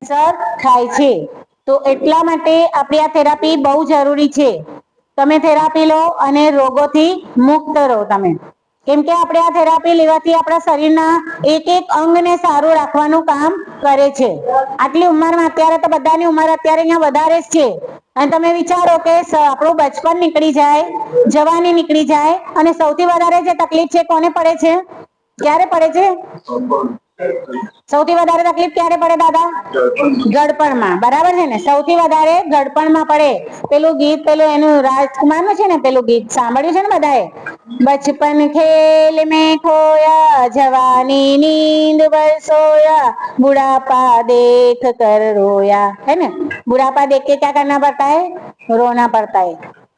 અસર થાય છે। તો એટલા માટે આપણી આ થેરાપી બહુ જરૂરી છે। તમે થેરાપી લો અને રોગોથી મુક્ત રહો તમે, કેમ કે આપણે આ થેરાપી લેવાથી આપણા શરીરના એક એક અંગને સારું રાખવાનું કામ કરે છે। આટલી ઉંમરમાં અત્યારે તો બધાની ઉંમર અત્યારે અહીંયા વધારે જ છે, અને તમે વિચારો કે આપણું બચપન નીકળી જાય, જવાની નીકળી જાય, અને સૌથી વધારે જે તકલીફ છે કોને પડે છે? ક્યારે પડે છે? સૌથી વધારે તકલીફ ક્યારે પડે દાદા? ગળપણમાં, બરાબર છે ને? સૌથી વધારે ગળપણમાં પડે। પેલું ગીત પેલું એનું રાજકુમાર નું છે ને, પેલું ગીત સાંભળ્યું છે ને બધાએ? बचपन खेल में खोया, जवानी नींद बरसोया, बुढ़ापा देख कर रोया, है ना? बुढ़ापा देख के क्या करना पड़ता है? रोना पड़ता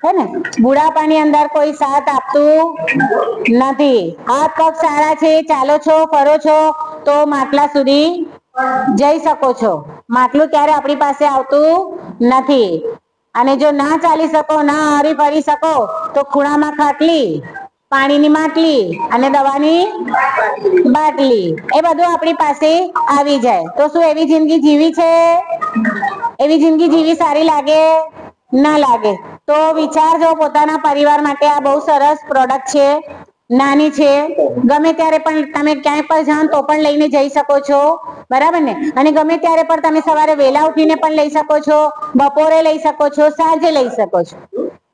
है ને? બુઢાપાની અંદર કોઈ સાથ આપતું નથી। હાથ પગ સારા છે, ચાલો છો, ફરો છો, તો માટલા સુધી જઈ શકો છો। માટલું ક્યારે આપણી પાસે આવતું નથી। અને જો ના ચાલી શકો, ના હરી ફરી શકો, તો ખૂણામાં ખાટલી, પાણીની માટલી અને દવાની બાટલી, એ બધું આપણી પાસે આવી જાય। તો શું એવી જિંદગી જીવી છે? એવી જિંદગી જીવી સારી લાગે? ના લાગે। તો વિચારજો પોતાના પરિવાર માટે, આ બહુ સરસ પ્રોડક્ટ છે। નાની છે, ગમે ત્યારે પણ તમે ક્યાંય પણ જાઓ તો પણ લઈને જઈ શકો છો, બરાબર ને? અને ગમે ત્યારે પણ તમે સવારે વહેલા ઉઠીને પણ લઈ શકો છો, બપોરે લઈ શકો છો, સાંજે લઈ શકો છો।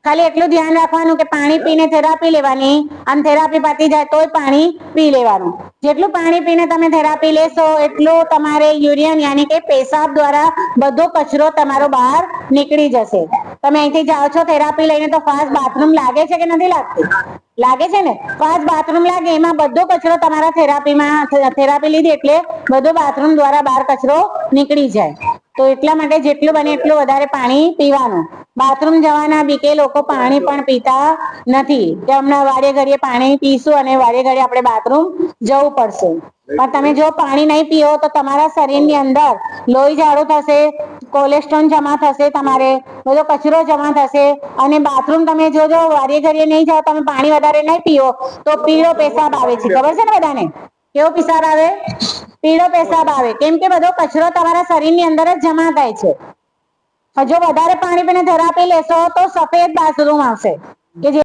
ખાલી એટલું ધ્યાન રાખવાનું કે પાણી પીને થેરાપી લેવાની, અને થેરાપી પતી જાય તોય પાણી પી લેવાનું। જેટલું પાણી પીને તમે થેરાપી લેશો એટલું તમારે યુરિન યાની કે પેશાબ દ્વારા બધો કચરો તમારો બહાર નીકળી જશે। તમે અહીંથી જાઓ છો થેરાપી લઈને તો ફાસ્ટ બાથરૂમ લાગે છે કે નથી લાગતી? લાગે છે ને? ફાસ્ટ બાથરૂમ લાગે, એમાં બધો કચરો તમારા થેરાપી લીધી એટલે બધો બાથરૂમ દ્વારા બહાર કચરો નીકળી જાય। તો એટલા માટે જેટલું બને એટલું વધારે પાણી પીવાનું। બાથરૂમ જવાના બીકે લોકો પાણી પણ પીતા નથી, કે હમણાં વારે ઘડીએ પાણી પીશું અને વારે ઘડીએ આપણે બાથરૂમ જવું પડશે। પણ તમે જો પાણી નહીં પીઓ તો તમારા શરીરની અંદર લોહી જાડું થશે, કોલેસ્ટ્રોલ જમા થશે, તમારે બધો કચરો જમા થશે, અને બાથરૂમ તમે જોજો વારે ઘડીએ નહીં જાઓ, તમે પાણી વધારે નહીં પીઓ તો પીળો પેશાબ આવે છે, ખબર છે ને બધાને? કેવો પેશાબ આવે? પીળો પેશાબ આવે, કેમ કે બધો કચરો તમારા શરીરની અંદર જ જમા થાય છે। જો વધારે પાણી પીને થેરાપી લેશો તો સફેદ બાથરૂમ આવશે, કે જે